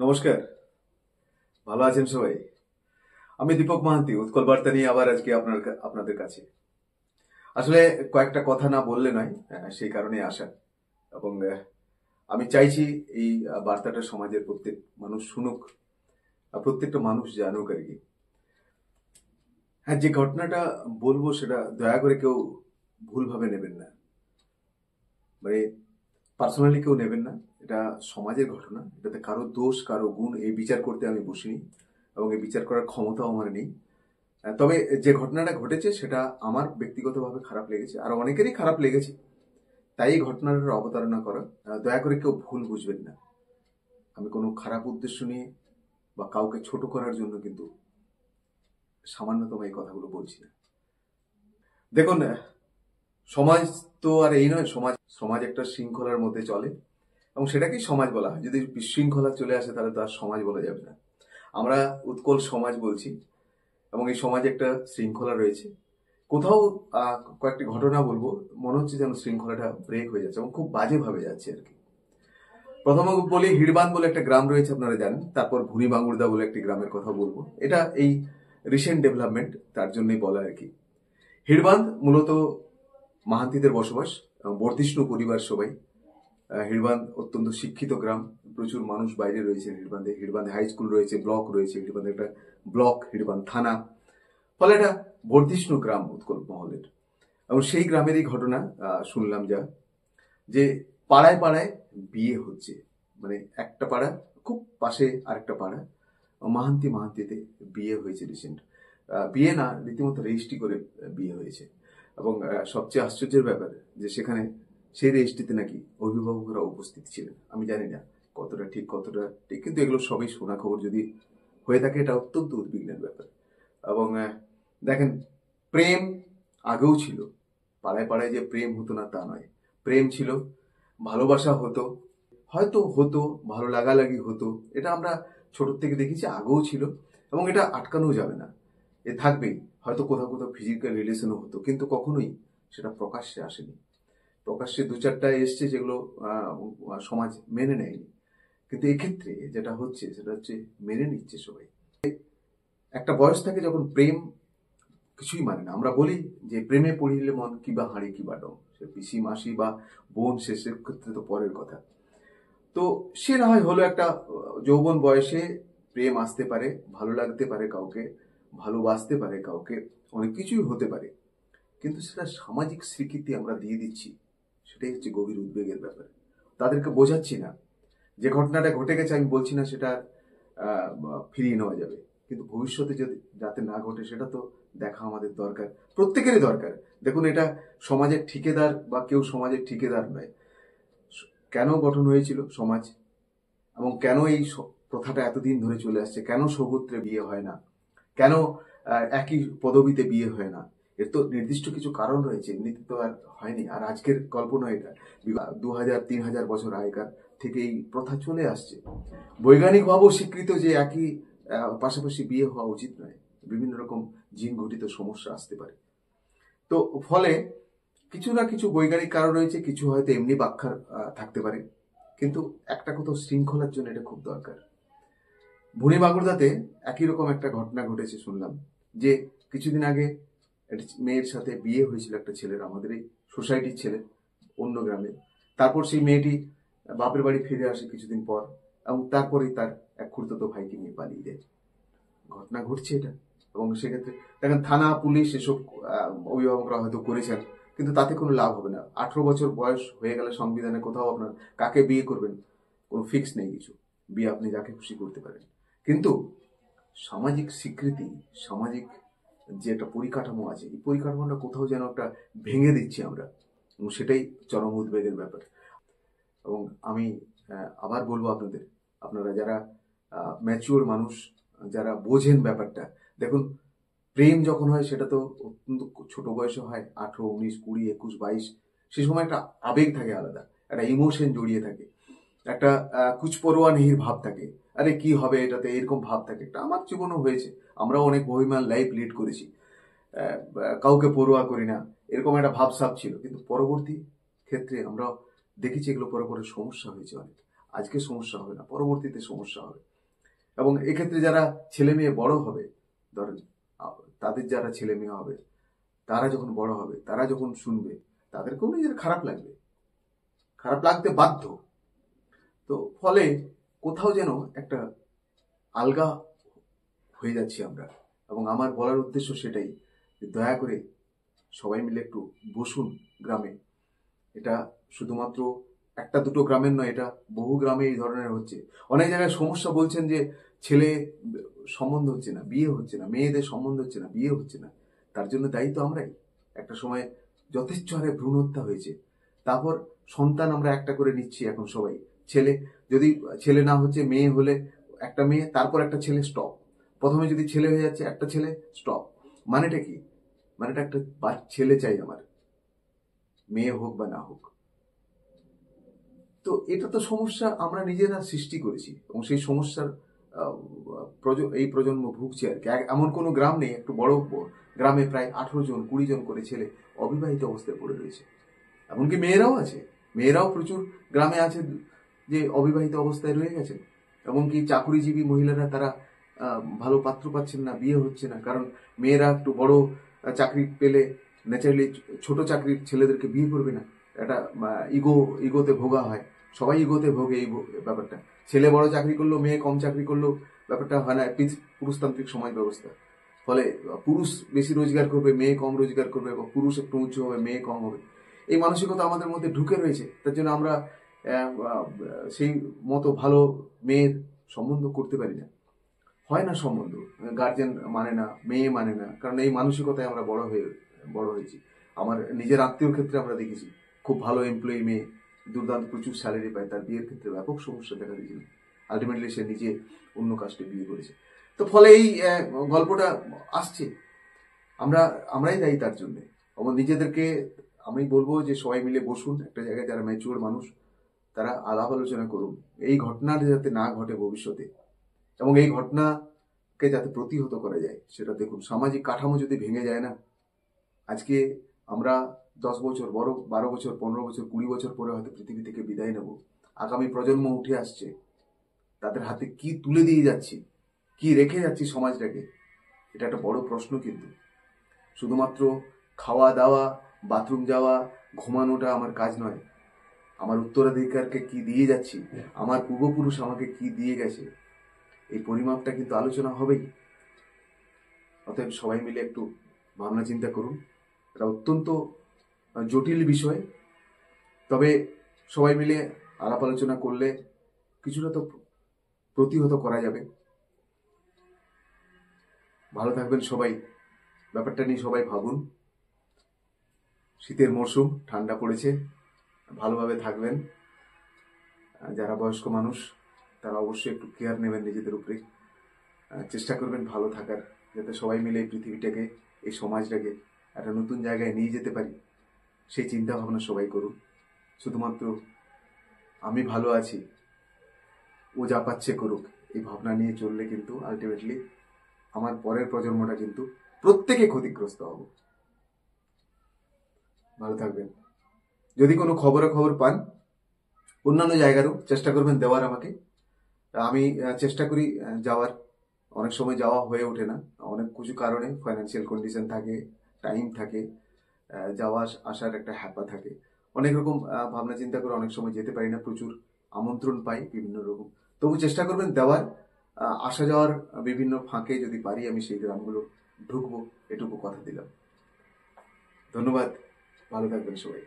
নমস্কার। ভালো আছেন সবাই? আমি দীপক মাহান্তি, উৎকল বার্তা নিয়ে আবার আজকে আপনাদের কাছে। আসলে কয়েকটা কথা না বললে নয়, সেই কারণে আসা। এবং আমি চাইছি এই বার্তাটা সমাজের প্রত্যেক মানুষ শুনুক, প্রত্যেকটা মানুষ জানুক আর কি। হ্যাঁ, যে ঘটনাটা বলবো সেটা দয়া করে কেউ ভুলভাবে নেবেন না, মানে পার্সোনালি কেউ নেবেন না। এটা সমাজের ঘটনা, এটাতে কারো দোষ কারো গুণ এই বিচার করতে আমি বসিনি, এবং এই বিচার করার ক্ষমতাও আমার নেই। তবে যে ঘটনাটা ঘটেছে সেটা আমার ব্যক্তিগতভাবে খারাপ লেগেছে, আর অনেকেরই খারাপ লেগেছে, তাই এই ঘটনাটার অবতারণা করা। দয়া করে কেউ ভুল বুঝবেন না। আমি কোনো খারাপ উদ্দেশ্য নিয়ে বা কাউকে ছোট করার জন্য কিন্তু সামান্যতম এই কথাগুলো বলছি না। দেখুন, সমাজ তো আর এই নয়, সমাজ সমাজ একটা শৃঙ্খলার মধ্যে চলে, এবং সেটাকেই সমাজ বলা হয়। যদি বিশৃঙ্খলা চলে আসে তাহলে তো আর সমাজ বলা যাবে না। আমরা উৎকল সমাজ বলছি, এবং এই সমাজে একটা শৃঙ্খলা রয়েছে। কোথাও কয়েকটি ঘটনা বলবো, মনে হচ্ছে যেন শৃঙ্খলাটা ব্রেক হয়ে যাচ্ছে এবং খুব বাজেভাবে যাচ্ছে আর কি। প্রথমে বলি, হিড়বান বলে একটা গ্রাম রয়েছে, আপনারা জানেন। তারপর ভুনিবাঙ্গুরদা বলে একটি গ্রামের কথা বলবো। এটা এই রিসেন্ট ডেভেলপমেন্ট, তার জন্যই বলা আর কি। হিড়বান্ধ মূলত মাহান্তিদের বসবাস, বর্ধিষ্ণু পরিবার সবাই। হিড়বান্ধ অত্যন্ত শিক্ষিত গ্রাম, প্রচুর মানুষ বাইরে রয়েছে হিড়বান্ধে। হিড়বান্ধে হাই স্কুল রয়েছে, ব্লক রয়েছে, হিড়বান্ধে একটা ব্লক, হিড়বান্ধ থানা। ফলে এটা বর্ধিষ্ণু গ্রাম উৎকল মহলের। এবং সেই গ্রামেরই ঘটনা শুনলাম যে পাড়ায় পাড়ায় বিয়ে হচ্ছে। মানে একটা পাড়া খুব পাশে আরেকটা পাড়া, মাহান্তিতে বিয়ে হয়েছে রিসেন্ট। বিয়ে না, রীতিমতো রেজিস্ট্রি করে বিয়ে হয়েছে। এবং সবচেয়ে আশ্চর্যের ব্যাপার যে সেখানে সেই রেজিস্ট্রিতে নাকি অভিভাবকরা উপস্থিত ছিলেন। আমি জানি না কতটা ঠিক কতটা ঠিক, কিন্তু এগুলো সবই শোনা খবর। যদি হয়ে থাকে এটা অত্যন্ত উদ্বিগ্নের ব্যাপার। এবং দেখেন, প্রেম আগেও ছিল। পাড়ায় পাড়ায় যে প্রেম হতো না তা নয়, প্রেম ছিল, ভালোবাসা হতো, হয়তো হতো, ভালো লাগালাগি হতো। এটা আমরা ছোট থেকে দেখেছি, আগেও ছিল, এবং এটা আটকানো যাবে না, এ থাকবেই। হয়তো কোথাও কোথাও ফিজিক্যাল রিলেশনও হতো, কিন্তু কখনোই সেটা প্রকাশ্যে আসেনি। প্রকাশ্যে দু চারটা এসছে, যেগুলো সমাজ মেনে নেয়নি। কিন্তু এক্ষেত্রে যেটা হচ্ছে সেটা হচ্ছে মেনে নিচ্ছে সবাই। একটা বয়স থাকে যখন প্রেম কিছুই মানে না। আমরা বলি যে প্রেমে পড়িলে মন কিবা হাঁড়ি কিবা ডং, সে পিসি মাসি বা বোন, শেষের ক্ষেত্রে তো পরের কথা। তো সে না হয় হলো একটা যৌবন বয়সে প্রেম আসতে পারে, ভালো লাগতে পারে কাউকে, ভালোবাসতে পারে কাউকে, অনেক কিছুই হতে পারে। কিন্তু সেটা সামাজিক স্বীকৃতি আমরা দিয়ে দিচ্ছি, সেটাই হচ্ছে গভীর উদ্বেগের ব্যাপার। তাদেরকে বোঝাচ্ছি না যে ঘটনাটা ঘটে গেছে, আমি বলছি না সেটা ফিরিয়ে নেওয়া যাবে, কিন্তু ভবিষ্যতে যদি যাতে না ঘটে সেটা তো দেখা আমাদের দরকার, প্রত্যেকেরই দরকার। দেখুন, এটা সমাজের ঠিকাদার বা কেউ সমাজের ঠিকাদার নয়। কেন গঠন হয়েছিল সমাজ, এবং কেন এই প্রথাটা এতদিন ধরে চলে আসছে, কেন সগোত্রে বিয়ে হয় না, কেন একই পদবিতে বিয়ে হয় না, এর তো নির্দিষ্ট কিছু কারণ রয়েছে। এমনিতে তো আর হয়নি। আর আজকের গল্প নয় এটা, 2000-3000 বছর আগেকার থেকে এই প্রথা চলে আসছে। বৈজ্ঞানিকভাবেও স্বীকৃত যে একই পাশাপাশি বিয়ে হওয়া উচিত নয়। বিভিন্ন রকম জিন ঘটিত সমস্যা আসতে পারে। তো ফলে কিছু না কিছু বৈজ্ঞানিক কারণ রয়েছে, কিছু হয়তো এমনি ব্যাখ্যা থাকতে পারে, কিন্তু একটা কোথাও শৃঙ্খলার জন্য এটা খুব দরকার। ভুনিবাগুড়দাতে একই রকম একটা ঘটনা ঘটেছে শুনলাম, যে কিছুদিন আগে একটা মেয়ের সাথে বিয়ে হয়েছিল একটা ছেলের, আমাদের এই সোসাইটির ছেলে, অন্য গ্রামে। তারপর সেই মেয়েটি বাপের বাড়ি ফিরে আসে কিছুদিন পর, এবং তারপরেই তার এক খুড়তুতো ভাইকে নিয়ে পালিয়ে যায়। ঘটনা ঘটছে এটা। এবং সেক্ষেত্রে দেখেন, থানা পুলিশ এসব অভিভাবকরা হয়তো করেছেন, কিন্তু তাতে কোনো লাভ হবে না। 18 বছর বয়স হয়ে গেলে সংবিধানে কোথাও আপনার কাকে বিয়ে করবেন কোনো ফিক্স নেই কিছু, বিয়ে আপনি যাকে খুশি করতে পারেন। কিন্তু সামাজিক স্বীকৃতি, সামাজিক যে একটা পরিকাঠামো আছে, এই পরিকাঠামোটা কোথাও যেন একটা ভেঙে দিচ্ছি আমরা, এবং সেটাই চরম উদ্বেগের ব্যাপার। এবং আমি আবার বলবো আপনাদের, আপনারা যারা ম্যাচিওর মানুষ, যারা বোঝেন ব্যাপারটা, দেখুন, প্রেম যখন হয় সেটা তো অত্যন্ত ছোট বয়সে হয়, 18, 19, 20, 21, 22। সে সময় একটা আবেগ থাকে আলাদা, একটা ইমোশন জড়িয়ে থাকে, একটা কুচপরোয়া নেহির ভাব থাকে। আরে কি হবে এটাতে, এরকম ভাব থাকে। একটা আমার জীবনও হয়েছে, আমরাও অনেক বহিমাল লাইফ লিড করেছি, কাউকে পরোয়া করি না, এরকম একটা ভাবসাব ছিল। কিন্তু পরবর্তী ক্ষেত্রে আমরা দেখেছি এগুলো পরে পরে সমস্যা হয়েছে অনেক। আজকে সমস্যা হবে না, পরবর্তীতে সমস্যা হবে। এবং এক্ষেত্রে যারা ছেলে মেয়ে বড় হবে, ধরেন তাদের যারা ছেলে মেয়ে হবে, তারা যখন বড় হবে, তারা যখন শুনবে, তাদেরকেও নিজের খারাপ লাগবে, খারাপ লাগতে বাধ্য। তো ফলে কোথাও যেন একটা আলগা হয়ে যাচ্ছি আমরা। এবং আমার বলার উদ্দেশ্য সেটাই, যে দয়া করে সবাই মিলে একটু বসুন গ্রামে। এটা শুধুমাত্র একটা দুটো গ্রামের নয়, এটা বহু গ্রামে এই ধরনের হচ্ছে। অনেক জায়গায় সমস্যা বলছেন যে ছেলে সম্বন্ধ হচ্ছে না, বিয়ে হচ্ছে না, মেয়েদের সম্বন্ধ হচ্ছে না, বিয়ে হচ্ছে না। তার জন্য দায়ী তো আমরাই। একটা সময় যথেষ্ট হারে ভ্রূণ হত্যা হয়েছে, তারপর সন্তান আমরা একটা করে নিচ্ছি এখন সবাই। ছেলে যদি ছেলে না হচ্ছে, মেয়ে হলে একটা মেয়ে, তারপর একটা ছেলে, স্টপ। প্রথমে যদি ছেলে হয়ে যাচ্ছে, একটা ছেলে, স্টপ। মানেটা কি? মানেটা একটা ছেলে চাই আমার, মেয়ে হোক বা না হোক। তো এটা তো সমস্যা আমরা নিজেরা সৃষ্টি করেছি, এবং সেই সমস্যার এই প্রজন্ম ভুগছে আর কি। এমন কোনো গ্রাম নেই, একটু বড় গ্রামে প্রায় 18 জন 20 জন করে ছেলে অবিবাহিত অবস্থায় পড়ে রয়েছে। এমনকি মেয়েরাও আছে, মেয়েরাও প্রচুর গ্রামে আছে যে অবিবাহিত অবস্থায় রয়ে গেছে। এমনকি চাকুরিজীবী মহিলারা, তারা ভালো পাত্র পাচ্ছেন না, বিয়ে হচ্ছে না, কারণ মেয়েরা একটু বড় চাকরি পেলে ন্যাচারালি ছোট চাকরির ছেলেদেরকে বিয়ে করবে না। এটা ইগোতে ভোগা হয়, সবাই ইগোতে ভোগে এই ব্যাপারটা। ছেলে বড় চাকরি করলো, মেয়ে কম চাকরি করলো, ব্যাপারটা হয় না। পুরুষতান্ত্রিক সমাজ ব্যবস্থা, ফলে পুরুষ বেশি রোজগার করবে, মেয়ে কম রোজগার করবে, এবং পুরুষ একটু উঁচু হবে, মেয়ে কম হবে। এই মানসিকতা আমাদের মধ্যে ঢুকে রয়েছে। তার জন্য আমরা সেই মতো ভালো মেয়ের সম্বন্ধ করতে পারি না, হয় না সম্বন্ধ। গার্জেন মানে না, মেয়ে মানে না, কারণ এই মানসিকতায় আমরা বড় হয়েছি। আমার নিজের আত্মীয় ক্ষেত্রে আমরা দেখেছি, খুব ভালো এমপ্লয়ি মেয়ে, দুর্দান্ত প্রচুর স্যালারি পায়, তার বিয়ের ক্ষেত্রে ব্যাপক সমস্যা দেখা দিয়েছিল। আলটিমেটলি সে নিজে অন্য কাস্টে বিয়ে করেছে। তো ফলে এই গল্পটা আসছে, আমরাই দায়ী তার জন্য। এবং নিজেদেরকে আমি বলবো যে সবাই মিলে বসুন একটা জায়গায়, যারা ম্যাচিওর মানুষ তারা আলাপ আলোচনা করুন, এই ঘটনাটা যাতে না ঘটে ভবিষ্যতে, এবং এই ঘটনাকে যাতে প্রতিহত করা যায় সেটা দেখুন। সামাজিক কাঠামো যদি ভেঙে যায় না, আজকে আমরা 10 বছর, 12 বছর, 15 বছর, 20 বছর পরে হয়তো পৃথিবী থেকে বিদায় নেব। আগামী প্রজন্ম উঠে আসছে, তাদের হাতে কি তুলে দিয়ে যাচ্ছি, কি রেখে যাচ্ছি সমাজটাকে, এটা একটা বড় প্রশ্ন। কিন্তু শুধুমাত্র খাওয়া দাওয়া, বাথরুম যাওয়া, ঘুমানোটা আমার কাজ নয়। আমার উত্তরাধিকারকে কি দিয়ে যাচ্ছি, আমার পূর্বপুরুষ আমাকে কি দিয়ে গেছে, এই পরিমাপটা কিন্তু আলোচনা হবেই। অতএব সবাই মিলে একটু ভাবনা চিন্তা করুন। এটা অত্যন্ত জটিল বিষয়, তবে সবাই মিলে আলাপ আলোচনা করলে কিছুটা তো প্রতিহত করা যাবে। ভালো থাকবেন সবাই, ব্যাপারটা নিয়ে সবাই ভাবুন। শীতের মরশুম, ঠান্ডা পড়েছে, ভালোভাবে থাকবেন। যারা বয়স্ক মানুষ তারা অবশ্যই একটু কেয়ার নেবেন নিজেদের উপরে, চেষ্টা করবেন ভালো থাকার, যাতে সবাই মিলে এই পৃথিবীটাকে, এই সমাজটাকে একটা নতুন জায়গায় নিয়ে যেতে পারি, সেই চিন্তা ভাবনা সবাই করুন। শুধুমাত্র আমি ভালো আছি, ও যা পাচ্ছে করুক, এই ভাবনা নিয়ে চললে কিন্তু আলটিমেটলি আমার পরের প্রজন্মটা কিন্তু প্রত্যেকে ক্ষতিগ্রস্ত হব। ভালো থাকবেন। যদি কোনো খবর পান অন্যান্য জায়গারও, চেষ্টা করবেন দেওয়ার আমাকে। আমি চেষ্টা করি যাওয়ার, অনেক সময় যাওয়া হয়ে ওঠে না, অনেক কিছু কারণে, ফাইন্যান্সিয়াল কন্ডিশন থাকে, টাইম থাকে, যাওয়া আসার একটা হ্যাপা থাকে, অনেক রকম ভাবনা চিন্তা করে অনেক সময় যেতে পারি না, প্রচুর আমন্ত্রণ পাই বিভিন্ন রকম। তবু চেষ্টা করবেন দেওয়ার, আসা যাওয়ার বিভিন্ন ফাঁকে যদি পারি আমি সেই গ্রামগুলো ঢুকবো, এটুকু কথা দিলাম। ধন্যবাদ, ভালো থাকবেন সবাই।